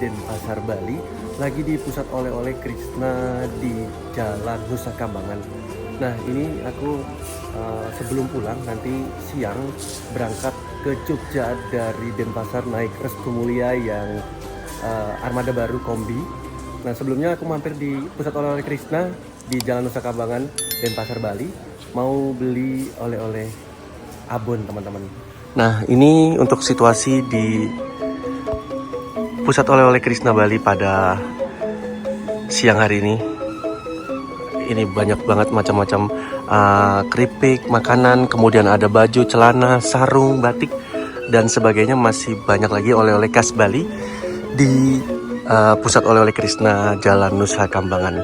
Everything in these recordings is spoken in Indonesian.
Denpasar, Bali, lagi di pusat oleh-oleh Krishna di Jalan Nusa Kambangan. Nah, ini aku sebelum pulang nanti siang berangkat ke Jogja dari Denpasar naik Restu Mulia yang armada baru kombi. Nah, sebelumnya aku mampir di pusat oleh-oleh Krishna di Jalan Nusa Kambangan, Denpasar, Bali, mau beli oleh-oleh abon, teman-teman. Nah, ini untuk situasi di pusat oleh-oleh Krishna Bali pada siang hari ini. Ini banyak banget macam-macam keripik, makanan, kemudian ada baju, celana, sarung, batik, dan sebagainya. Masih banyak lagi oleh-oleh khas Bali di pusat oleh-oleh Krishna Jalan Nusa Kambangan.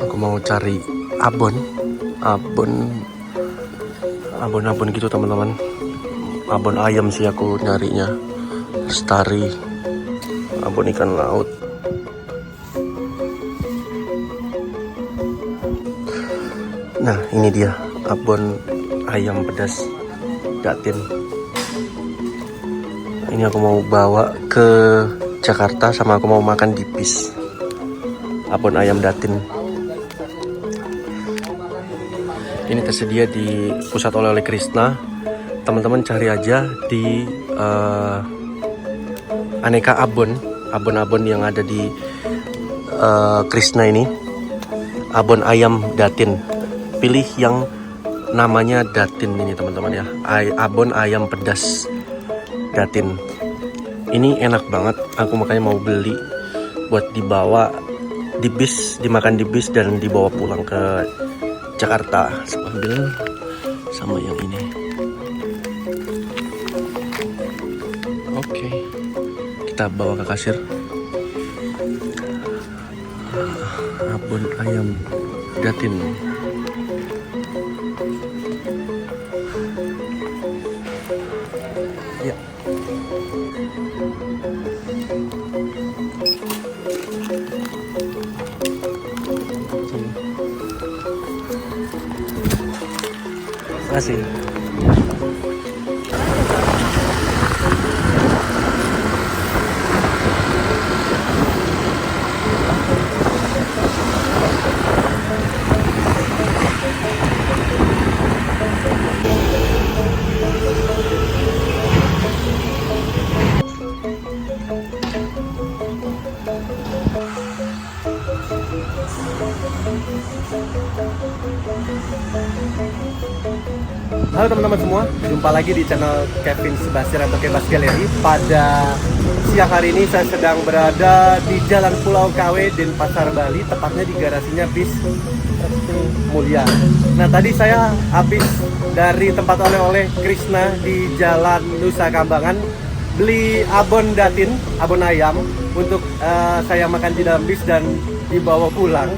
Aku mau cari abon gitu, teman-teman. Abon ayam sih aku nyarinya. Lestari, abon ikan laut. Nah, ini dia abon ayam pedas Datin. Ini aku mau bawa ke Jakarta, sama aku mau makan di bis. Abon ayam Datin. Ini tersedia di pusat oleh-oleh Krishna. Teman-teman cari aja di aneka abon yang ada di Krishna ini. Abon ayam Datin. Pilih yang namanya Datin ini, teman-teman ya. Abon ayam pedas Datin. Ini enak banget. Aku makanya mau beli buat dibawa di bis, dimakan di bis dan dibawa pulang ke Jakarta. Sambil sama yang ini. Oke, kita bawa ke kasir. Abon ayam Datin. Ya. Terima kasih. Halo teman-teman semua, jumpa lagi di channel Kevin Sebastian atau Kebas Gallery. Pada siang hari ini saya sedang berada di Jalan Pulau KW, Denpasar, Bali, tepatnya di garasinya bis Restu Mulia. Nah, tadi saya habis dari tempat oleh-oleh Krishna di Jalan Nusa Kambangan beli abon Datin, abon ayam untuk saya makan di dalam bis dan dibawa pulang.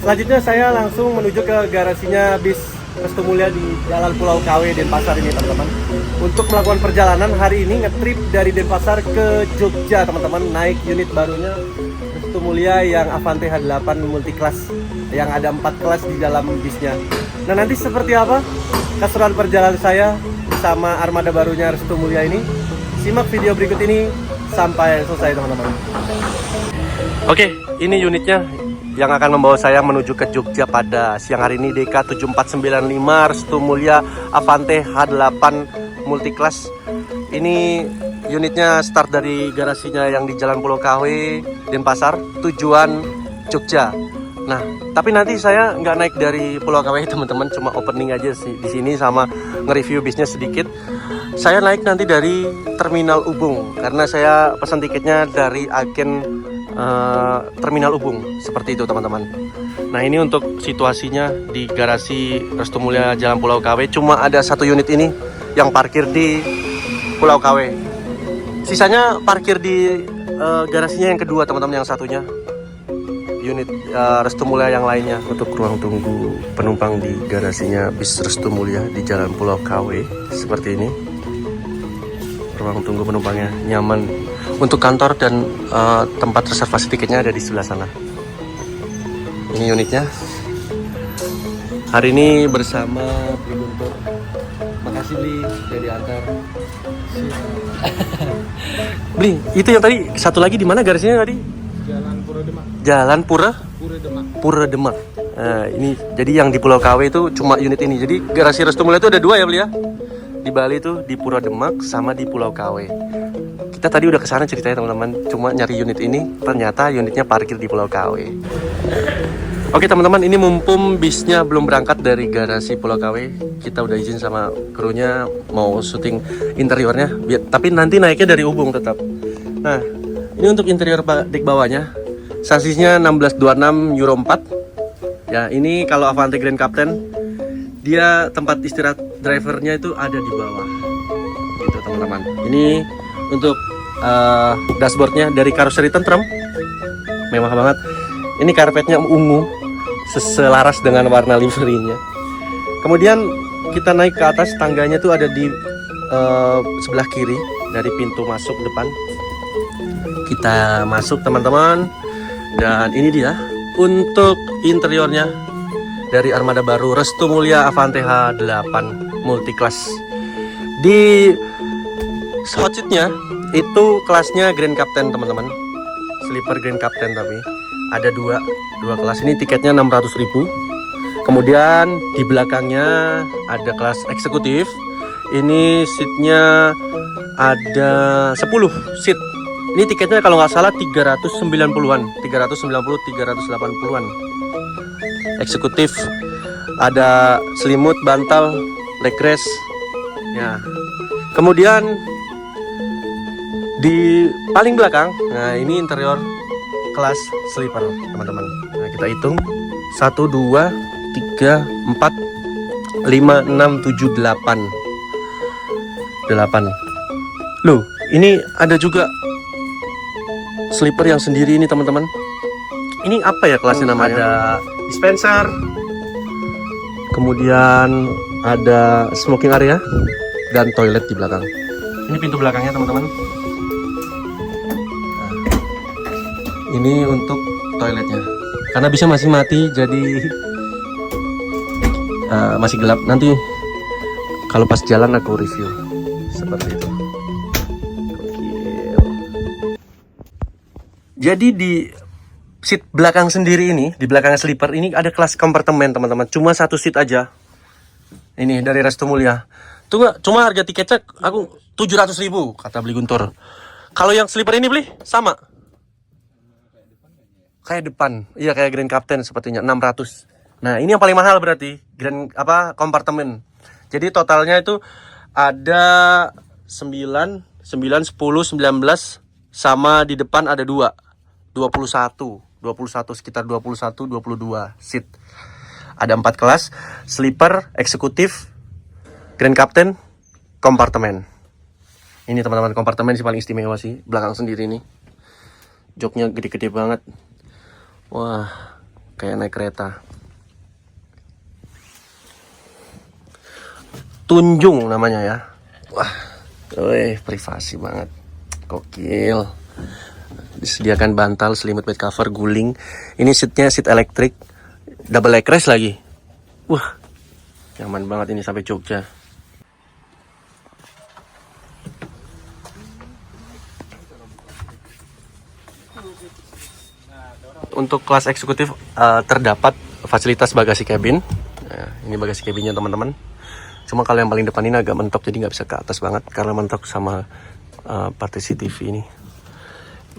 Selanjutnya saya langsung menuju ke garasinya bis Restu Mulia di Jalan Pulau KW Denpasar ini, teman-teman, untuk melakukan perjalanan hari ini, ngetrip dari Denpasar ke Jogja, teman-teman, naik unit barunya Restu Mulia yang Avante H8 Multiclass yang ada 4 kelas di dalam bisnya. Nah, nanti seperti apa keseruan perjalanan saya sama armada barunya Restu Mulia ini? Simak video berikut ini sampai selesai, teman-teman. Oke, ini unitnya yang akan membawa saya menuju ke Jogja pada siang hari ini, DK7495 Restu Mulia Avante H8 Multiclass. Ini unitnya start dari garasinya yang di Jalan Pulau KW Denpasar, tujuan Jogja. Nah, tapi nanti saya nggak naik dari Pulau KW, teman-teman, cuma opening aja sih di sini sama nge-review bisnis sedikit. Saya naik nanti dari Terminal Ubung karena saya pesan tiketnya dari agen Terminal Ubung, seperti itu, teman-teman. Nah, ini untuk situasinya di garasi Restu Mulia Jalan Pulau KW. Cuma ada satu unit ini yang parkir di Pulau KW. Sisanya parkir di garasinya yang kedua, teman-teman, yang satunya unit Restu Mulia yang lainnya. Untuk ruang tunggu penumpang di garasinya bis Restu Mulia di Jalan Pulau KW seperti ini. Ruang tunggu penumpangnya nyaman. Untuk kantor dan tempat reservasi tiketnya ada di sebelah sana. Ini unitnya. Hari ini bersama Triguntur. Makasih Bli, udah diantar. Bli, itu yang tadi satu lagi di mana garasinya tadi? Jalan Pura Demak. Jalan Pura Demak. Pura Demak. Nah, ini jadi yang di Pulau KW itu cuma unit ini. Jadi garasi Restu Mulia itu ada dua ya Bli ya. Di Bali itu di Pura Demak sama di Pulau KW. Kita tadi udah kesana ceritanya teman-teman. Cuma nyari unit ini, ternyata unitnya parkir di Pulau KW. Oke teman-teman, ini mumpung bisnya belum berangkat dari garasi Pulau KW, kita udah izin sama krunya mau syuting interiornya. Tapi nanti naiknya dari Ubung tetap. Nah, ini untuk interior dek bawahnya. Sasisnya 1626 Euro 4. Ya, ini kalau Avante Grand Captain, dia tempat istirahat drivernya itu ada di bawah. Gitu teman-teman. Ini untuk dashboardnya dari karoseri tentrem, mewah banget. Ini karpetnya ungu, selaras dengan warna liverinya. Kemudian kita naik ke atas, tangganya tuh ada di sebelah kiri dari pintu masuk depan. Kita masuk teman-teman, dan ini dia untuk interiornya dari armada baru Restu Mulia Avante H8 Multiclass. Di hotseatnya itu kelasnya Grand Captain teman-teman, sleeper Grand Captain, tapi ada dua kelas. Ini tiketnya 600.000. Kemudian di belakangnya ada kelas eksekutif. Ini seatnya ada 10 seat. Ini tiketnya kalau nggak salah 390-an, 380-an. Eksekutif, ada selimut, bantal, leg rest. Ya. Kemudian di paling belakang, nah ini interior kelas sleeper teman-teman. Nah kita hitung 1, 2, 3, 4, 5, 6, 7, 8. Loh, ini ada juga sleeper yang sendiri ini teman-teman. Ini apa ya kelasnya namanya? Ada dispenser. Kemudian ada smoking area dan toilet di belakang. Ini pintu belakangnya teman-teman. Ini untuk toiletnya, karena bisa masih mati, jadi masih gelap. Nanti kalau pas jalan aku review seperti itu. Gokil. Jadi di seat belakang sendiri ini, di belakang sleeper ini ada kelas kompartemen teman-teman. Cuma satu seat aja. Ini dari Restu Mulia. Cuma harga tiketnya aku 700.000 kata beli Guntur. Kalau yang sleeper ini beli sama. Kayak depan, iya kayak Grand Captain sepertinya 600. Nah ini yang paling mahal berarti kompartemen. Jadi totalnya itu ada 9, 10, 19 sama di depan ada 21 sekitar 22 seat. Ada 4 kelas, sleeper, eksekutif, Grand Captain, kompartemen. Ini teman-teman kompartemen sih paling istimewa sih, belakang sendiri nih. Joknya gede-gede banget. Wah, kayak naik kereta. Tunjung namanya ya. Wah, privasi banget. Gokil. Disediakan bantal, selimut, bed cover, guling. Ini seatnya seat elektrik, double leg rest lagi. Wah, nyaman banget ini sampai Jogja. Untuk kelas eksekutif terdapat fasilitas bagasi cabin. Nah, ini bagasi cabinnya teman-teman. Cuma kalau yang paling depan ini agak mentok, jadi nggak bisa ke atas banget karena mentok sama partisi TV ini.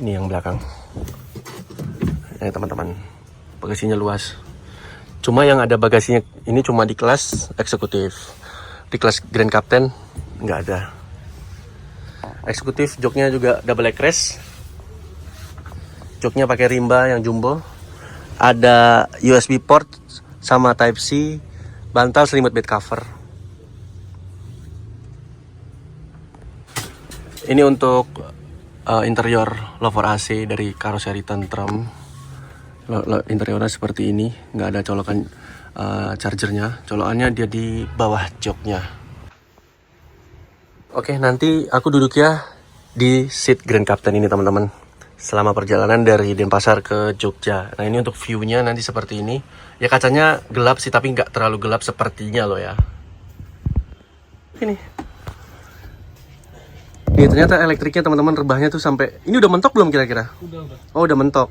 Ini yang belakang. Ini teman-teman, bagasinya luas. Cuma yang ada bagasinya ini cuma di kelas eksekutif. Di kelas Grand Captain nggak ada. Eksekutif joknya juga double leg rest. Joknya pakai rimba yang jumbo. Ada USB port sama Type C, bantal, selimut, bed cover. Ini untuk interior lover AC dari karoseri tentrem. Interiornya seperti ini, nggak ada colokan chargernya. Colokannya dia di bawah joknya. Oke, nanti aku duduk ya di seat Grand Captain ini teman-teman. Selama perjalanan dari Denpasar ke Jogja. Nah ini untuk view-nya nanti seperti ini. Ya kacanya gelap sih, tapi nggak terlalu gelap sepertinya loh ya. ini. Nih ternyata elektriknya teman-teman, rebahnya tuh sampai ini udah mentok belum kira-kira? Udah. Oh udah mentok.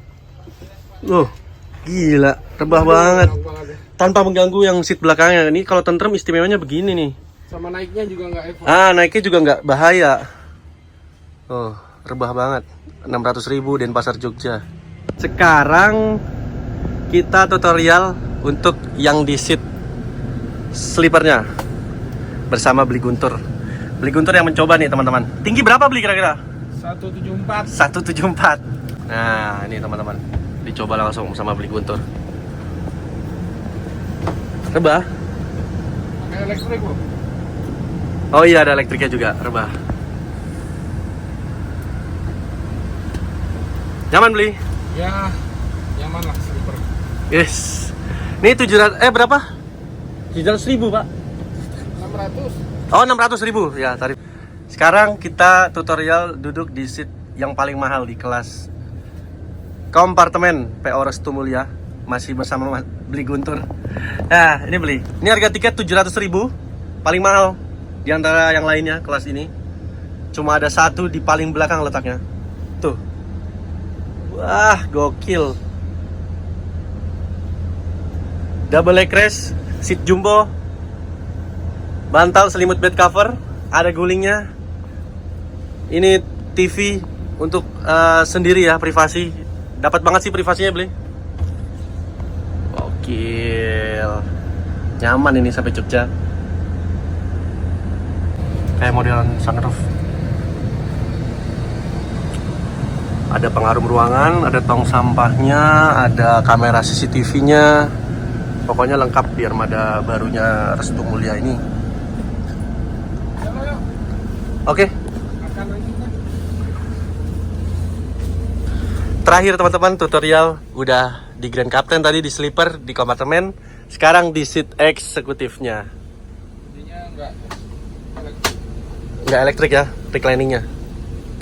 Gila, rebah banget. Tanpa mengganggu yang seat belakangnya. Ini kalau tentrem istimewanya begini nih. Sama naiknya juga nggak effort. Naiknya juga nggak bahaya. Oh, rebah banget. 600.000 Denpasar Jogja. Sekarang kita tutorial untuk yang di seat sleepernya bersama Beli Guntur. Beli Guntur yang mencoba nih teman-teman. Tinggi berapa Beli kira-kira? 174. 174. Nah, ini teman-teman. Dicoba langsung sama Beli Guntur. Rebah? Pakai elektrik loh. Oh iya, ada elektriknya juga, rebah. Nyaman Beli? Ya, nyaman lah sleeper. Yes. Ini 700 berapa? 700.000 Pak. 600. Oh 600.000 ya tarif. Sekarang kita tutorial duduk di seat yang paling mahal di kelas kompartemen PO Restu Mulia. Masih bersama Beli Guntur. Nah ini Beli. Ini harga tiket 700.000, paling mahal di antara yang lainnya kelas ini. Cuma ada satu di paling belakang letaknya. Tuh. Wah gokil. Double leg rest, seat jumbo, bantal selimut bed cover, ada gulingnya. Ini TV untuk sendiri ya, privasi. Dapat banget sih privasinya Beli. Gokil. Nyaman ini sampai Jogja. Kayak modelan sunroof. Ada pengharum ruangan, ada tong sampahnya, ada kamera CCTV-nya. Pokoknya lengkap di armada barunya Restu Mulia ini. Oke. Terakhir teman-teman, tutorial udah di Grand Captain tadi, di sleeper, di kompartemen. Sekarang di seat eksekutifnya. Intinya nggak Nggak elektrik ya, recliningnya.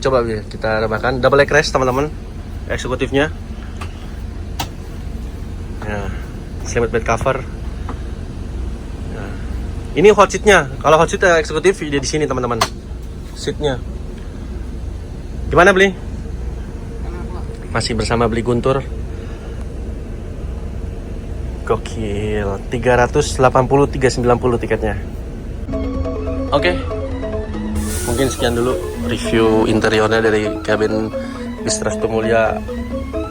Coba kita rebahkan. Double leg rest teman-teman, eksekutifnya. Ya, selimut bed cover. Nah, ini hot seatnya. Kalau hot seat eksekutif dia di sini teman-teman. Seatnya. Gimana Beli? Masih bersama Beli Guntur. Gokil. 380 390 tiketnya. Oke. Mungkin sekian dulu review interiornya dari kabin bis Restu Mulia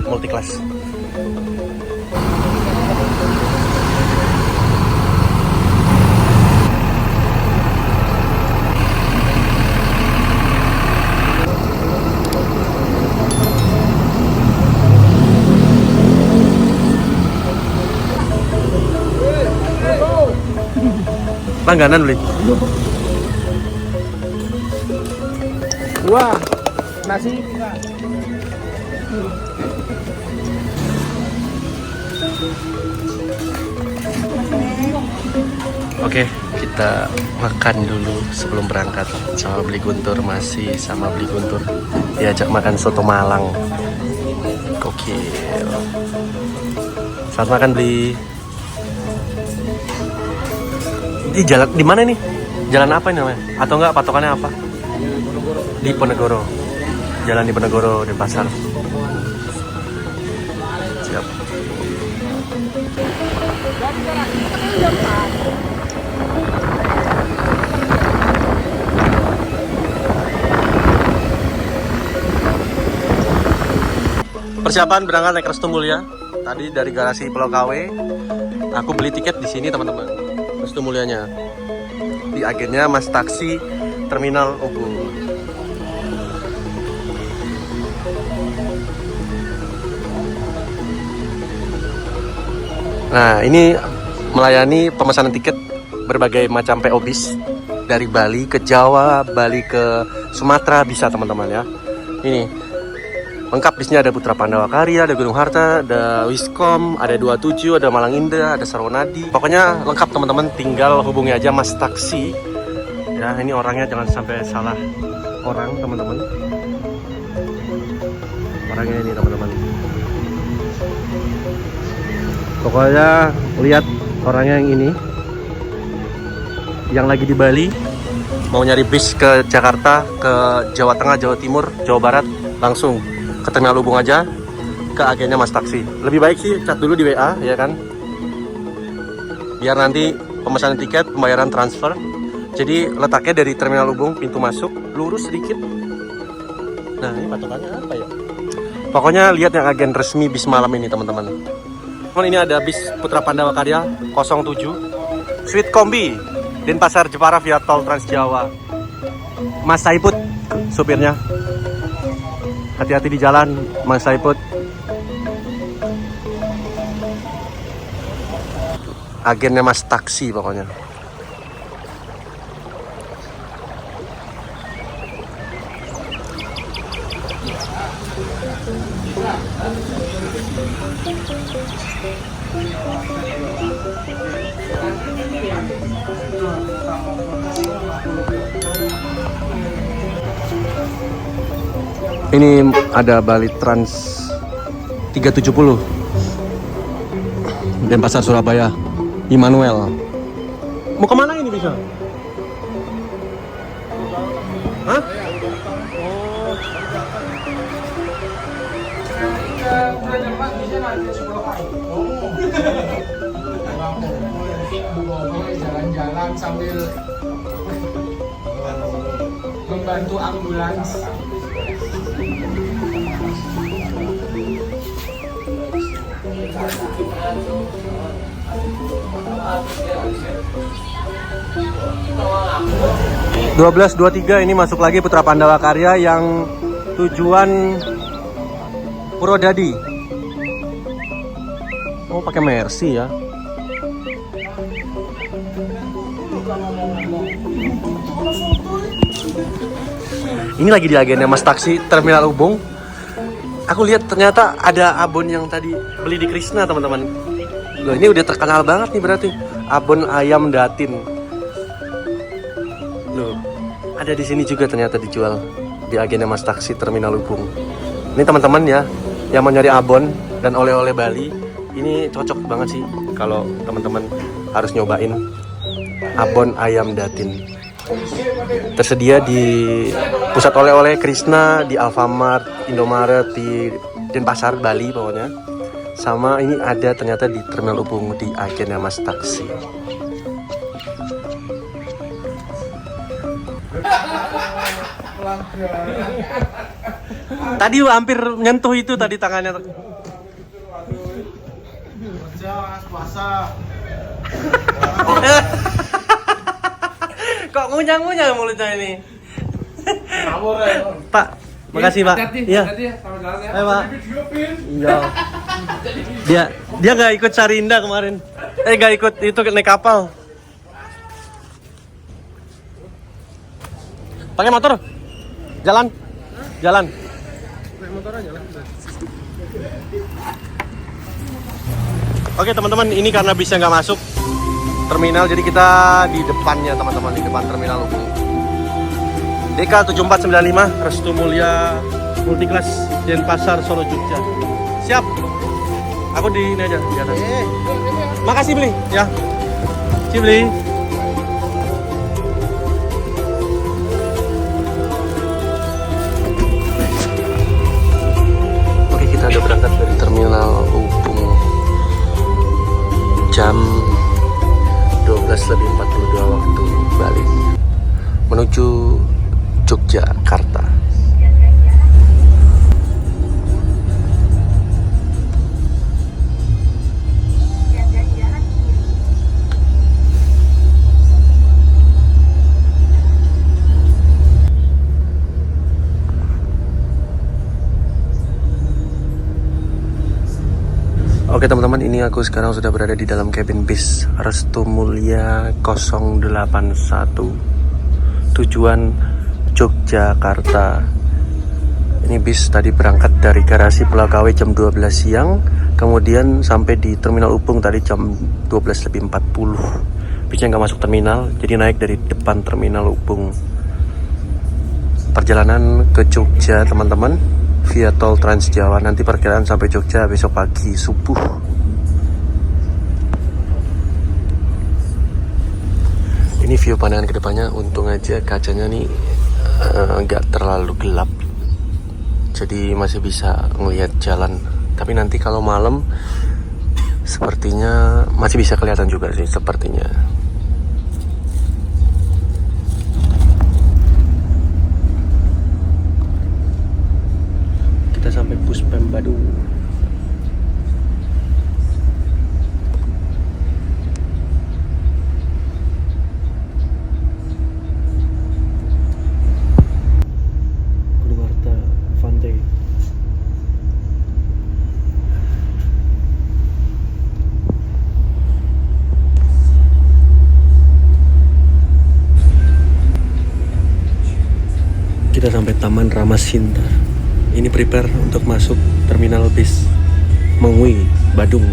Multiclass. Langganan Beli. Wah, nasi bisa. Oke, kita makan dulu sebelum berangkat sama Beli Guntur. Masih sama Beli Guntur diajak makan soto Malang. Gokil. Selamat makan Beli. Di jalan di mana nih? Jalan apa ini namanya? Atau enggak patokannya apa? Di Ponegoro. Jalan di Ponegoro, Denpasar. Siap. Persiapan berangkat naik Restu Mulia. Tadi dari garasi Pulau KW. Aku beli tiket di sini teman-teman. Restu Mulianya. Di agennya Mas Taksi Terminal Ubung. Nah, ini melayani pemesanan tiket berbagai macam PO bis dari Bali ke Jawa, Bali ke Sumatera bisa teman-teman ya. Ini lengkap bisnya, ada Putra Pandawa Karya, ada Gunung Harta, ada Wiskom, ada 27, ada Malang Indah, ada Sarwonadi. Pokoknya lengkap teman-teman, tinggal hubungi aja Mas Taksi. Ya, ini orangnya jangan sampai salah orang teman-teman. Orangnya ini teman-teman. Pokoknya lihat orangnya yang ini, yang lagi di Bali, mau nyari bis ke Jakarta, ke Jawa Tengah, Jawa Timur, Jawa Barat, langsung ke Terminal Ubung aja, ke agennya Mas Taksi. Lebih baik sih chat dulu di WA, ya kan? Biar nanti pemesanan tiket, pembayaran transfer. Jadi letaknya dari Terminal Ubung, pintu masuk, lurus sedikit. Nah, ini patokannya apa ya? Pokoknya lihat yang agen resmi bis malam ini, teman-teman. Ini ada bis Putra Pandawa Karya 07 Sweet Kombi Denpasar Jepara via tol Trans Jawa. Mas Saiput supirnya. Hati-hati di jalan, Mas Saiput. Agennya Mas Taksi pokoknya. Ini ada Bali Trans 370 Denpasar Surabaya Immanuel. Mau kemana ini bisa? Hah? Jalan-jalan sambil membantu ambulans. 12.23 ini masuk lagi Putra Pandawa Karya yang tujuan Purwodadi. Oh, pakai Mercy ya. Ini lagi di agennya Mas Taksi Terminal Ubung. Aku lihat ternyata ada abon yang tadi beli di Krishna, teman-teman. Loh, ini udah terkenal banget nih berarti. Abon ayam datin. Loh, ada di sini juga ternyata dijual di agennya Mas Taksi Terminal Ubung. Ini teman-teman ya, yang mau nyari abon dan oleh-oleh Bali, ini cocok banget sih kalau teman-teman harus nyobain abon ayam datin. Tersedia di pusat oleh-oleh Krishna, di Alfamart, Indomaret, di Denpasar, Bali pokoknya. Sama ini ada ternyata di Terminal Ubung di agennya Mas Taksi. Tadi hampir nyentuh itu tadi tangannya. Puasa. Kok ngunyah-ngunyah mulutnya ini? Ngawur ya. Pak, makasih Pak. Iya. Sama jalan ya. Ayo Pak. Iya. Dia nggak ikut Sarinda kemarin. Nggak ikut itu naik kapal. Pakai motor? Jalan? Jalan. Naik motor aja lah. Oke teman-teman, ini karena bisnya nggak masuk terminal, jadi kita di depannya teman-teman, di depan Terminal Ubung. DK 7495 Restu Mulia Multiklas Denpasar Solo Jogja. Siap. Aku di ini aja di atas. Makasih beli ya. Beli. Oke, kita udah berangkat dari Terminal Ubung jam 12:42 waktu Bali menuju Yogyakarta. Oke teman-teman, ini aku sekarang sudah berada di dalam cabin bis Restu Mulia 081 tujuan Yogyakarta. Ini bis tadi berangkat dari garasi Pulau KW jam 12 siang, kemudian sampai di Terminal Ubung tadi jam 12:40. Bisnya nggak masuk terminal, jadi naik dari depan Terminal Ubung. Perjalanan ke Jogja teman-teman via tol Trans Jawa. Nanti perkiraan sampai Jogja besok pagi subuh. Ini view pandangan kedepannya. Untung aja kacanya nih nggak terlalu gelap, jadi masih bisa ngelihat jalan. Tapi nanti kalau malam sepertinya masih bisa kelihatan juga sih sepertinya. Kita sampai Puspem Badung. Gunung Avante. Kita sampai Taman Ramasinta. Ini prepare untuk masuk terminal bis Mengwi, Badung.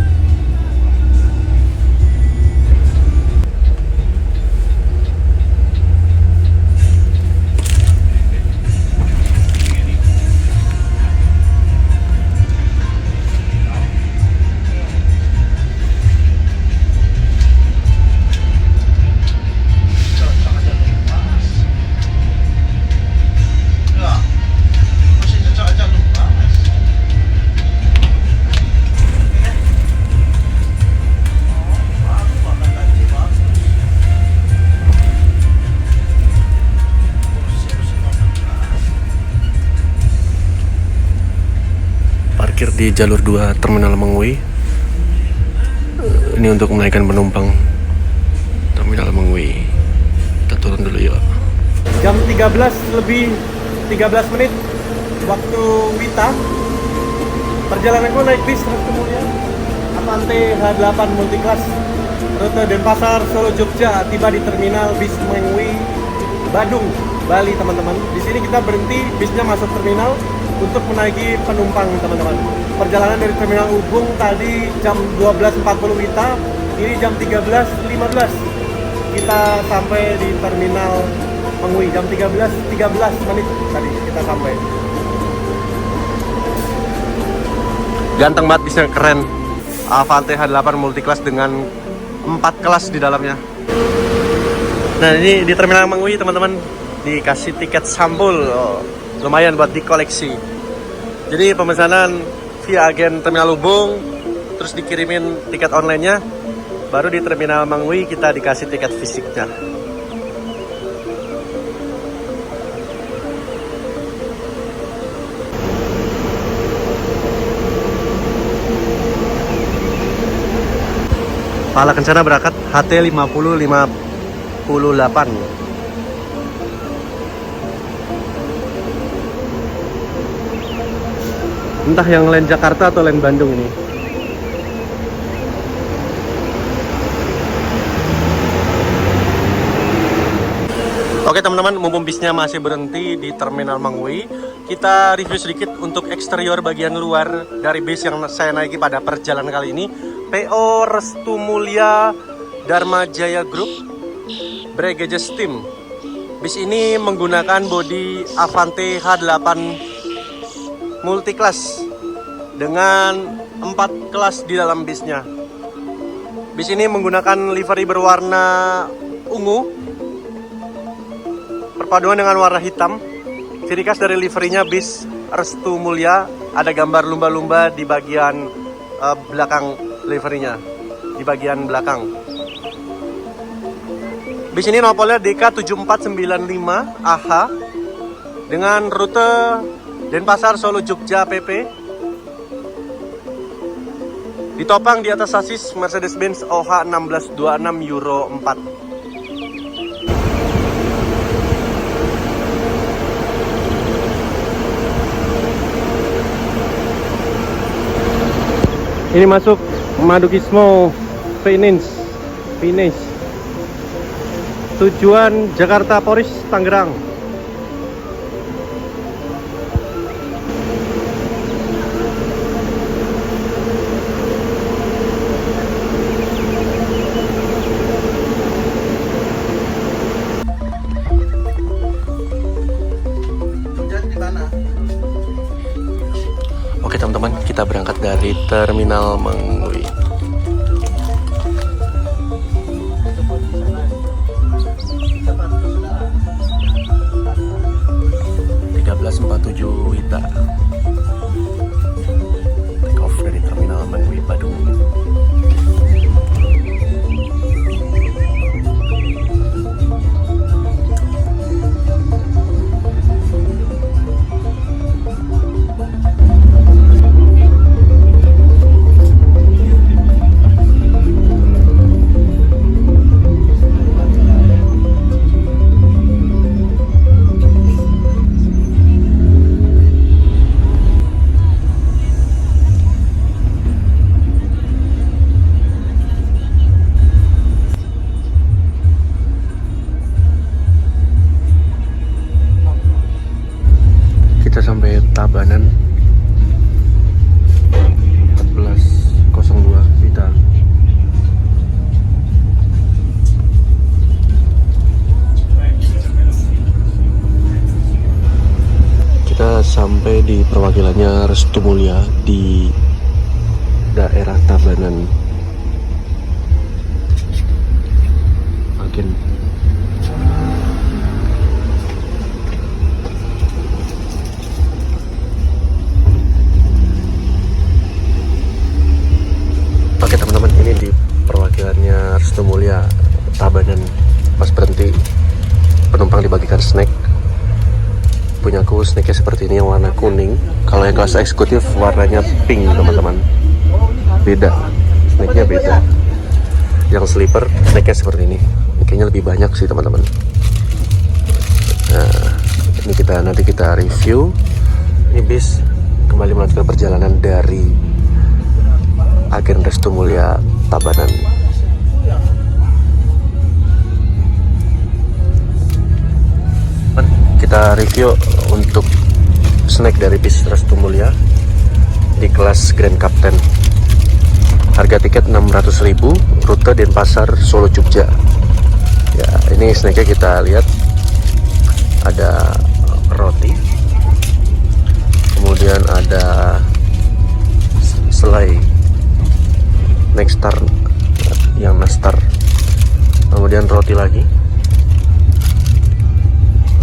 Parkir di jalur 2 Terminal Mengwi. Ini untuk menaikkan penumpang Terminal Mengwi. Kita turun dulu yuk. Jam 13 lebih 13 menit waktu Wita. Perjalananku naik bis Restu Mulia Avante H8 Multiclass rute Denpasar, Solo, Jogja, tiba di terminal bis Mengwi, Badung, Bali, teman-teman. Di sini kita berhenti, bisnya masuk terminal untuk menaiki penumpang, teman-teman. Perjalanan dari Terminal Ubung tadi jam 12.40 Wita, ini jam 13.15 kita sampai di Terminal Mengwi. Jam 13 menit tadi kita sampai. Ganteng banget, bisnya keren. Avante H8 Multiclass dengan 4 kelas di dalamnya. Nah, ini di Terminal Mengwi, teman-teman, dikasih tiket sampul. Lumayan buat dikoleksi. Jadi pemesanan via agen Terminal Ubung, terus dikirimin tiket online-nya, baru di Terminal Mengwi kita dikasih tiket fisiknya. Pala Kencana berangkat HT 5058. Entah yang lain Jakarta atau lain Bandung ini. Oke teman-teman, mumpung bisnya masih berhenti di Terminal Mengwi, kita review sedikit untuk eksterior bagian luar dari bis yang saya naiki pada perjalanan kali ini. PO Restu Mulia Dharma Jaya Group Bregeja Steam. Bis ini menggunakan bodi Avante H8 Multiclass dengan 4 kelas di dalam bisnya. Bis ini menggunakan livery berwarna ungu perpaduan dengan warna hitam. Ciri khas dari liverynya bis Restu Mulia ada gambar lumba-lumba di bagian belakang liverynya, di bagian belakang. Bis ini nomornya DK7495 AH dengan rute Denpasar, Solo, Jogja, PP. Ditopang di atas sasis Mercedes-Benz OH 1626 Euro 4. Ini masuk Madukismo Finish. Tujuan Jakarta Poris Tangerang. Oke teman-teman, kita berangkat dari Terminal Mengwi. Tabanan 14.02 Vital. Kita sampai di perwakilannya Restu Mulia di daerah Tabanan. Agen. Oke teman-teman, ini di perwakilannya Restu Mulia Tabanan. Pas berhenti, penumpang dibagikan snack. Punyaku snacknya seperti ini yang warna kuning. Kalau yang kelas eksekutif warnanya pink teman-teman. Beda, snacknya beda. Yang sleeper snacknya seperti ini. Kayaknya lebih banyak sih teman-teman. Nah, ini nanti kita review. Ini bis kembali melanjutkan perjalanan dari Agen Restu Mulia Tabanan. Kita review untuk snack dari bis Restu Mulia di kelas Grand Captain. Harga tiket 600.000, rute Denpasar Solo Jogja. Ya, ini snacknya kita lihat ada roti, kemudian ada selai Nextar yang nastar, kemudian roti lagi,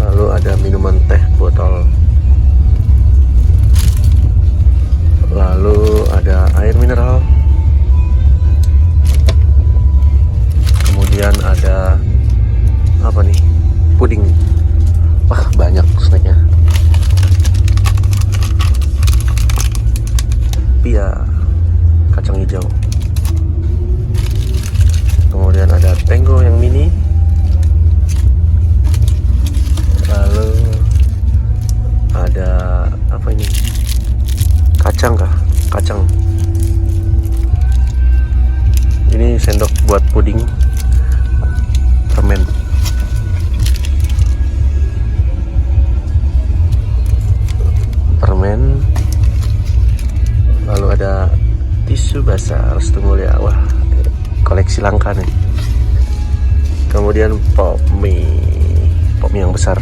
lalu ada minuman teh botol, lalu ada air mineral, kemudian ada apa nih, puding. Wah, banyak snacknya. Pia kacang hijau, kemudian ada Tango yang mini, lalu ada apa ini, kacang kah? Kacang. Ini sendok buat puding, permen. Lalu ada tisu basah Restu Mulia. Wah, koleksi langka nih. Kemudian pop mie yang besar.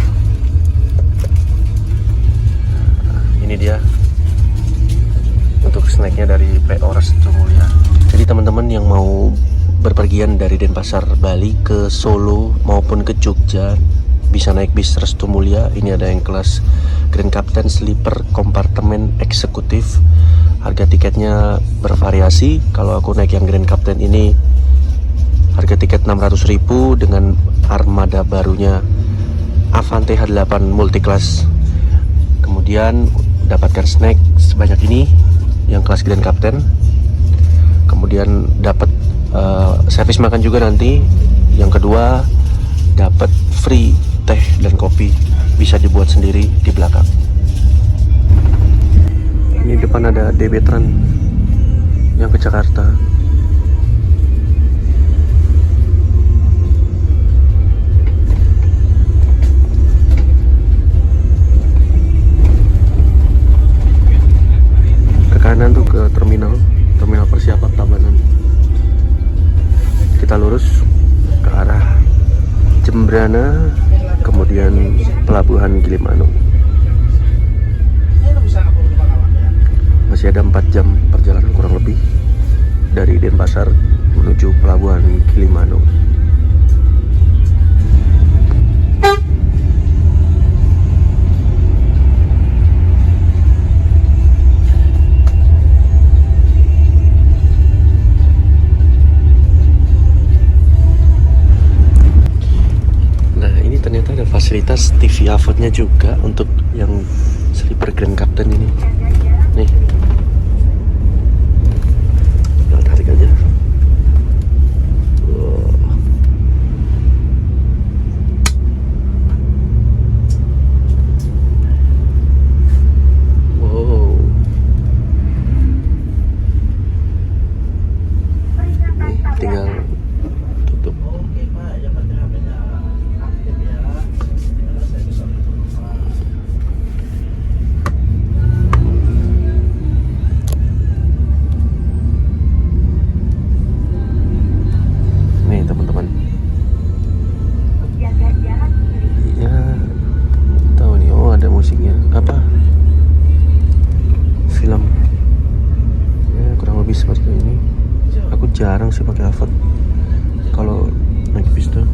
Ini dia untuk snacknya dari PO Restu Mulia. Jadi teman-teman yang mau berpergian dari Denpasar Bali ke Solo maupun ke Jogja bisa naik bis Restu Mulia. Ini ada yang kelas Grand Captain Sleeper kompartemen eksekutif. Harga tiketnya bervariasi. Kalau aku naik yang Grand Captain ini harga tiket 600.000 dengan armada barunya Avante H8 Multiclass. Kemudian dapatkan snack sebanyak ini yang kelas Grand Captain. Kemudian dapat servis makan juga nanti. Yang kedua dapat free teh dan kopi, bisa dibuat sendiri di belakang. Ini depan ada DB Tran yang ke Jakarta. Ke kanan tuh ke terminal persiapan Tabanan. Kita lurus ke arah Jembrana, kemudian pelabuhan Gilimanuk. Masih ada 4 jam perjalanan kurang lebih dari Denpasar menuju pelabuhan Gilimanuk. Nah, ini ternyata ada fasilitas TV AVOD-nya juga untuk yang Sleeper Grand Captain ini. Nih. Tarik aja. Wow. Nih, tinggal tutup. closingnya apa film ya, kurang lebih seperti ini. Aku jarang sih pakai Avot kalau naik bis tuh.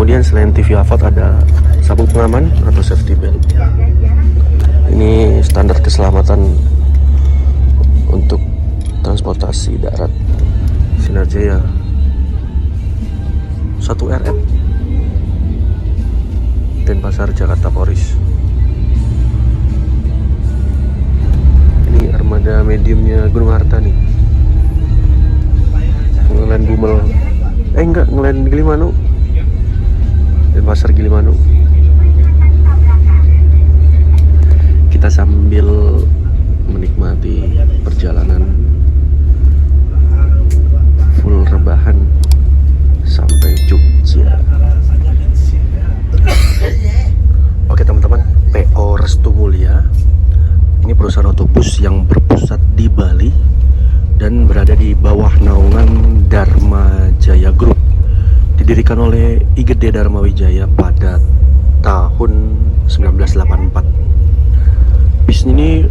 Kemudian selain TV Avot ada sabuk pengaman atau safety belt. Ini standar keselamatan untuk transportasi darat Sinar Jaya 1 RF Denpasar Jakarta Poris. Ini armada mediumnya Gunung Harta nih, ngelain Bumel enggak, ngelain Gilimanuk, Denpasar Gilimanuk. Kita sambil menikmati perjalanan full rebahan sampai Jogja. Oke teman-teman, PO Restu Mulia ini perusahaan otobus yang berpusat di Bali dan berada di bawah naungan Dharma Jaya Group. Didirikan oleh IGD Dharma Wijaya pada tahun 1984. Bis ini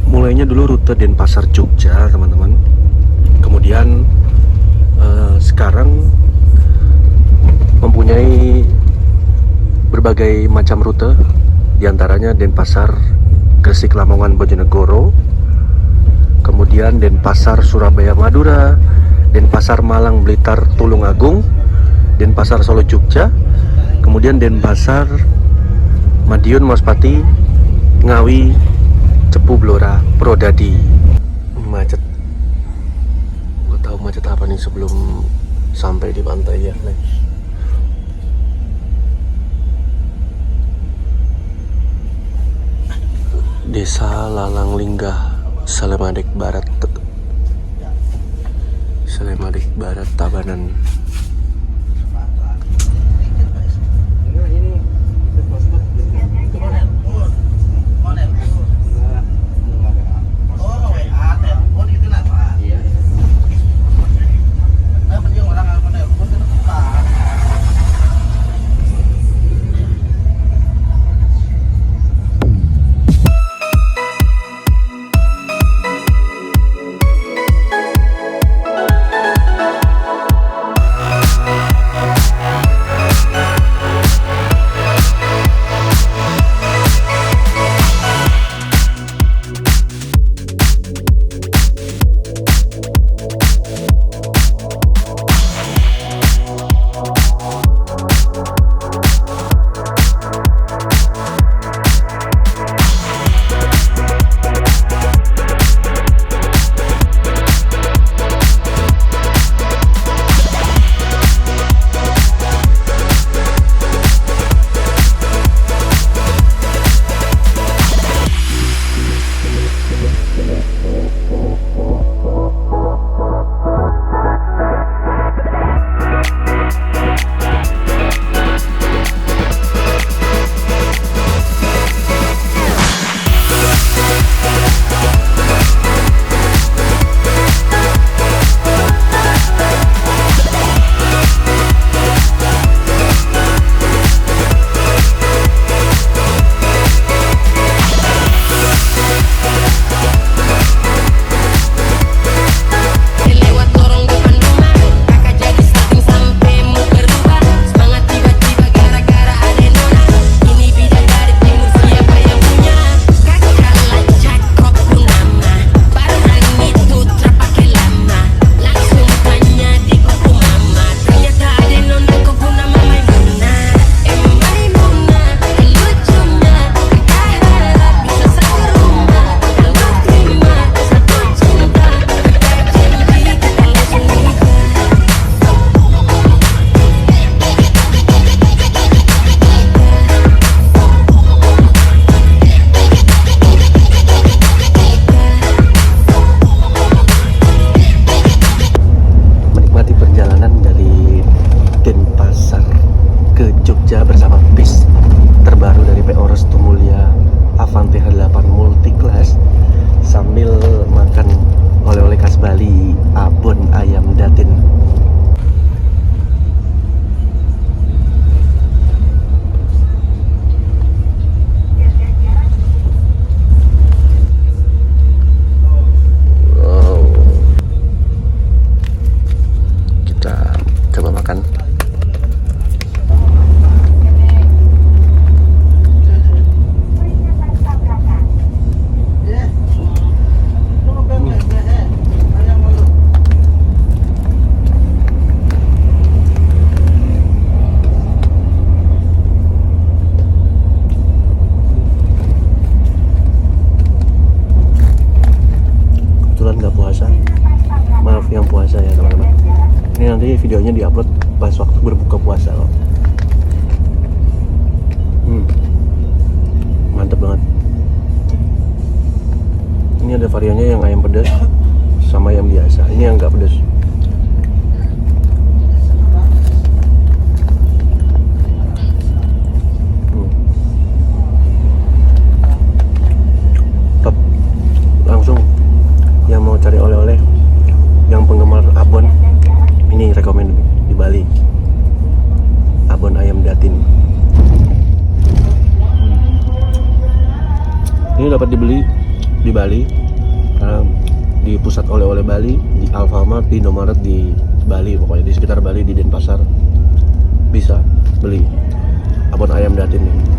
mulainya dulu rute Denpasar Jogja teman-teman. Kemudian sekarang mempunyai berbagai macam rute, diantaranya Denpasar Gresik Lamongan Bojonegoro, kemudian Denpasar Surabaya Madura, Denpasar Malang Blitar Tulungagung, Denpasar Solo Jogja, kemudian Denpasar Madiun Maspati Ngawi Cepu Blora Prodadi. Macet, gak tahu macet apa nih sebelum sampai di pantai ya. Desa Lalang Linggah, Selemadek Barat, Selemadek Barat Tabanan. Jogja bersama bis terbaru dari PO Restu Mulia Avante H8 Multiclass sambil makan oleh-oleh khas Bali, abon ayam datin. Kita coba makan. Nggak puasa, maaf yang puasa ya teman-teman. Ini nanti videonya diupload pas waktu berbuka puasa loh. Mantep banget. Ini ada variannya yang ayam pedas sama yang biasa. Ini yang nggak pedas. Top. Langsung yang mau cari oleh-oleh, yang penggemar abon, ini rekomend di Bali, abon ayam datin. Ini dapat dibeli di Bali, di pusat oleh-oleh Bali, di Alfamart, di Indomaret di Bali, pokoknya di sekitar Bali, di Denpasar bisa beli abon ayam datin ini.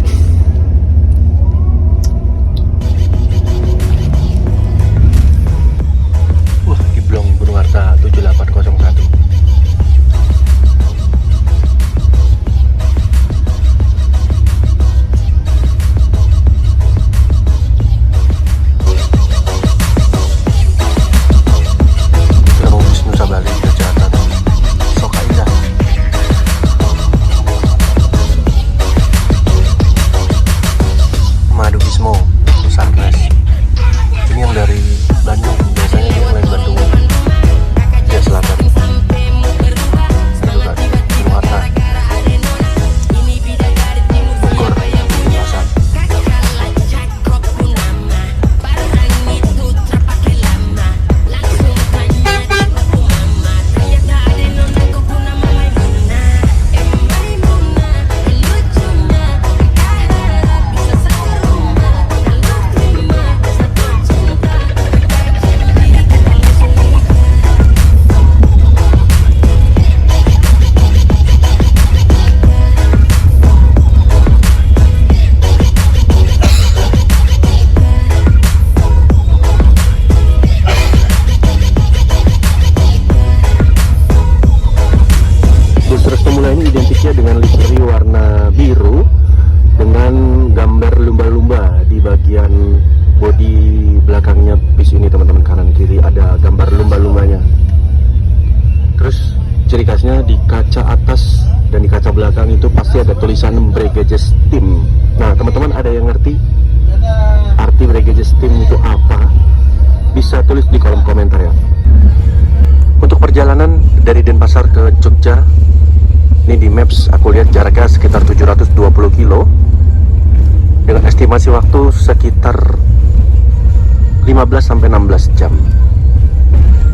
Blong Gunung Arta 7801. Sudah mau bis Nusa Bali ke Jakarta. Soka indah. Madu Bismo Sunrise. Ini yang dari Bandung, biasanya dia mulai Bandung ya selatan. Itu kan Gunung Arta, Bogor, Pasar. Identiknya dengan livery warna biru dengan gambar lumba-lumba di bagian bodi belakangnya bis ini teman-teman, kanan kiri ada gambar lumba-lumbanya. Terus ciri khasnya di kaca atas dan di kaca belakang itu pasti ada tulisan Bregages Team. Nah teman-teman ada yang ngerti arti Bregages Team itu apa? Bisa tulis di kolom komentar ya. Untuk perjalanan dari Denpasar ke Jogja, ini di Maps aku lihat jaraknya sekitar 720 kilo dengan estimasi waktu sekitar 15-16 jam.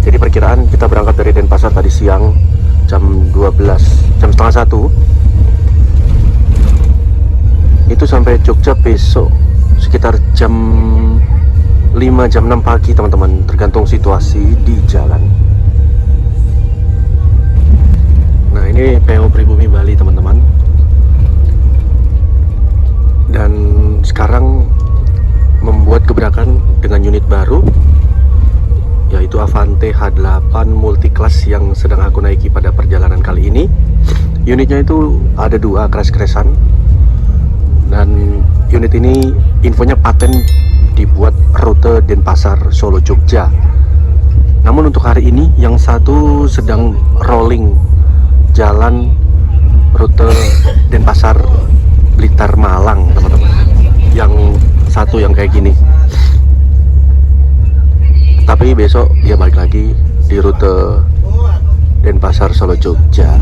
Jadi perkiraan kita berangkat dari Denpasar tadi siang jam 12, jam setengah 1 itu sampai Jogja besok sekitar jam 5, jam 6 pagi teman-teman, tergantung situasi di jalan. Nah ini PO Pribumi Bali teman-teman, dan sekarang membuat gebrakan dengan unit baru yaitu Avante H8 Multiclass yang sedang aku naiki pada perjalanan kali ini. Unitnya itu ada dua, crash-crashan, dan unit ini infonya paten dibuat rute Denpasar Solo Jogja. Namun untuk hari ini yang satu sedang rolling jalan rute Denpasar Blitar Malang teman-teman, yang satu yang kayak gini. Tapi besok dia balik lagi di rute Denpasar Solo Jogja.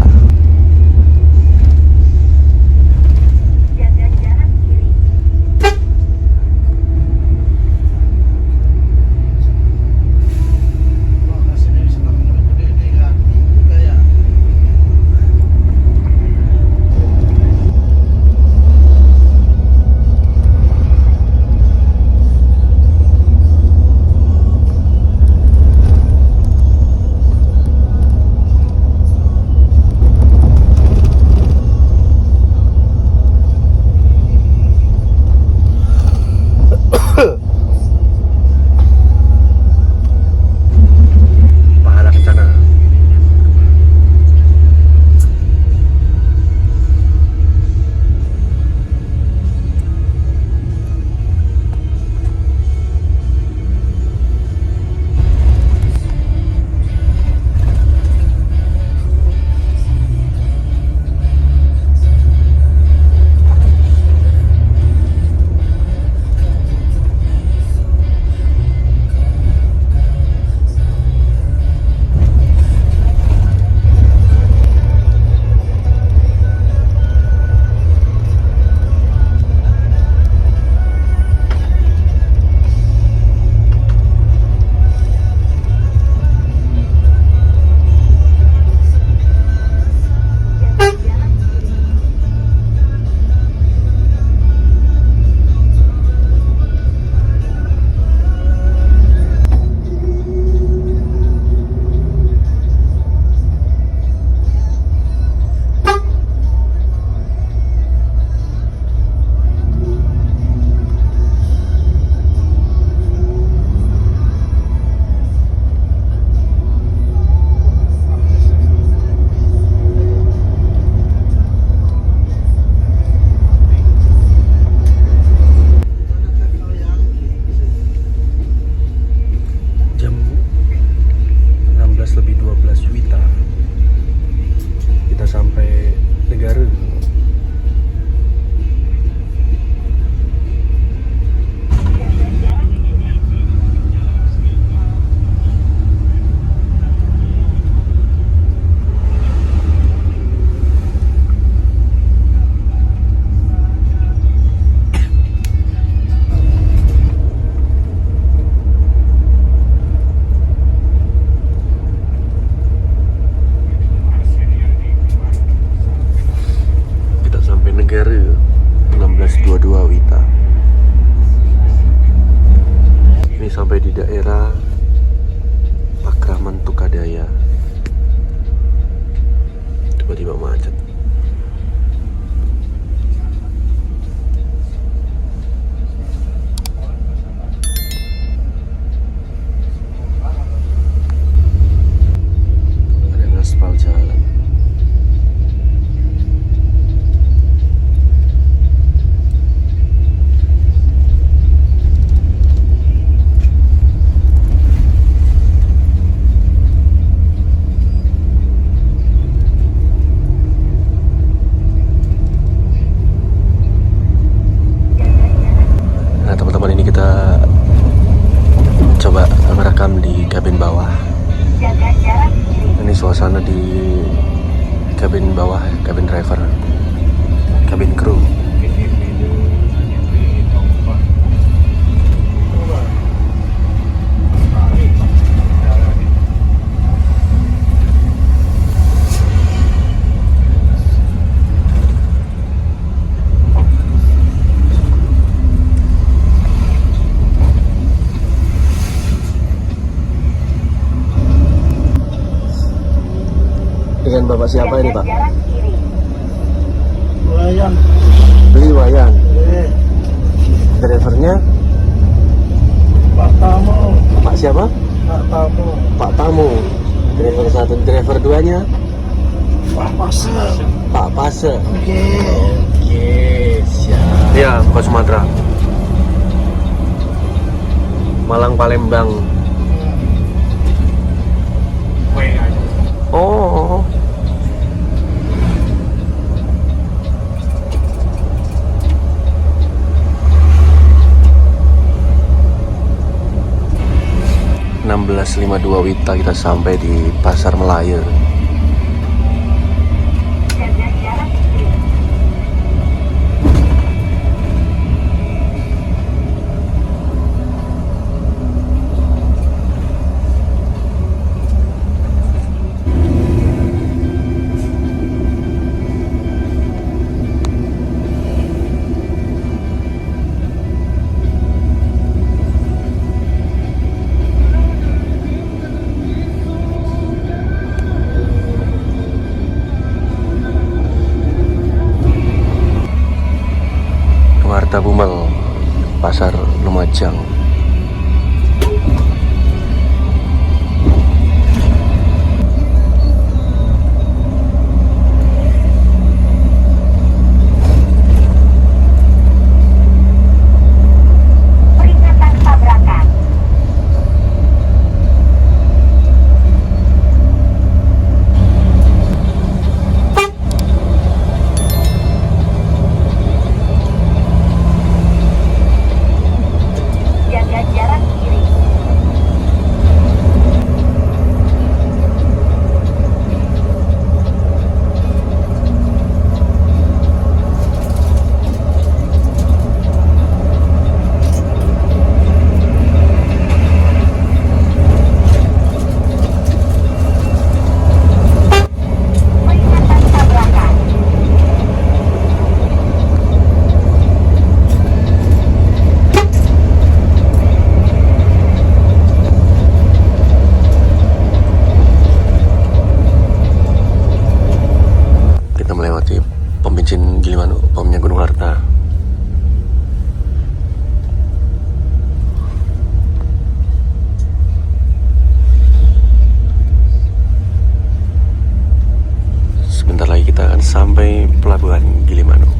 Negara 1622 Wita. Ini sampai di daerah Pakraman Tukadaya. Tiba-tiba macet. Ada ngaspal jalan. Nah teman-teman, ini kita coba merekam di kabin bawah. Ini suasana di kabin bawah, kabin driver, kabin kru. Dengan bapak siapa ini pak? Wayan. Beli Wayan. Drivernya Pak Tamu. Pak siapa? Pak Tamu. Pak Tamu. Driver 1, driver 2-nya Pak Pasir. Pak Pase. Oke. Oke, siap. Iya, ke Sumatera. Malang Palembang. Oh. .1652 Wita, kita sampai di Pasar Melaya. Warta Bumel, Pasar Lumajang. Peringatan tabrakan. Jaga jarak kiri. Peringatan tabrakan. Kita melewati pom bensin Gilimanuk, pomnya Gunung Harta. Sebentar lagi kita akan sampai pelabuhan Gilimanuk.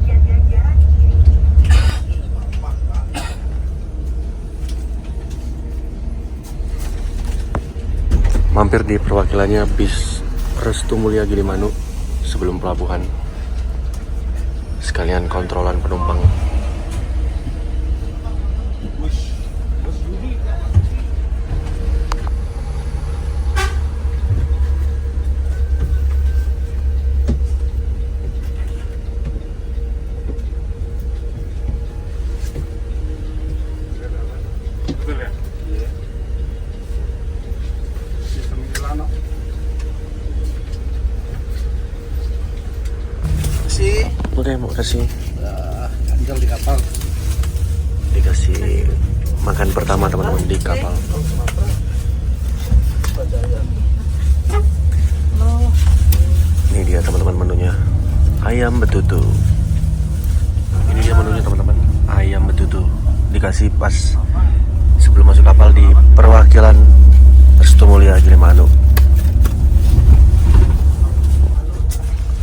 Jaga jarak kiri. Mampir di perwakilannya bis Restu Mulia Gilimanuk sebelum pelabuhan. Sekalian kontrolan penumpang. deh mau kasih Tinggal di kapal. dikasih makan pertama teman-teman di kapal. Ini dia teman-teman menunya, ayam betutu. Ini dia menunya teman-teman, ayam betutu. Dikasih pas sebelum masuk kapal di perwakilan Restu Mulia Gilimanuk.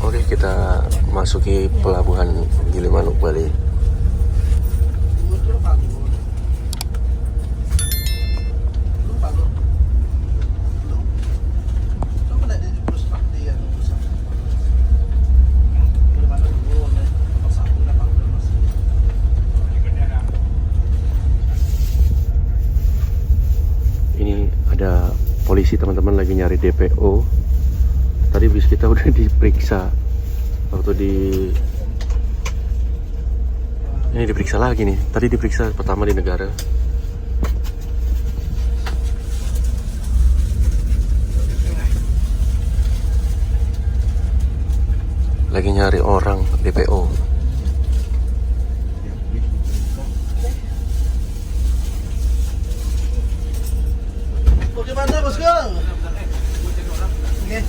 Oke, kita masuki pelabuhan Gilimanuk, Bali. Ini ada polisi teman-teman lagi nyari DPO. Tadi bis kita udah diperiksa waktu ini diperiksa lagi nih. Tadi diperiksa pertama di negara. Lagi nyari orang DPO. Bagaimana bosku? Oke.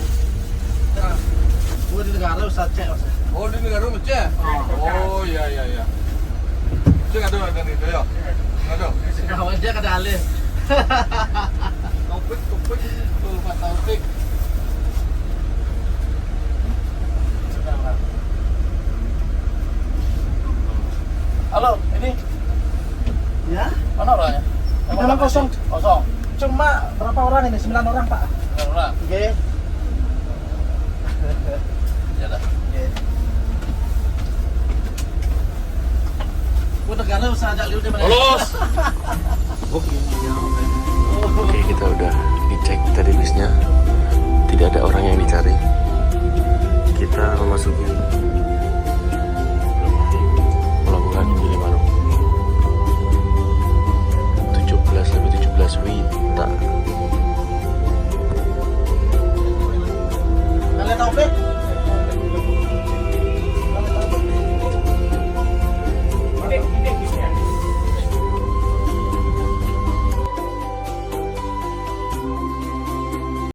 Gue di negara Ustaz cek Mas. Oh di negara Mesir? Oh iya. Cek ada dari itu ya? Ada? Kawan aja kada alih. Topik Betul Pak Taufik. Halo, ini. Ya? Mana orangnya? Memang kosong. Kosong. Cuma berapa orang ini? 9 orang, Pak. 9 orang. Oke. Ya dah. Oke. Gue negara usaha ajak liu di mana? Lulus. Oke, kita udah dicek tadi bisnya. Tidak ada orang yang dicari. Kita memasuki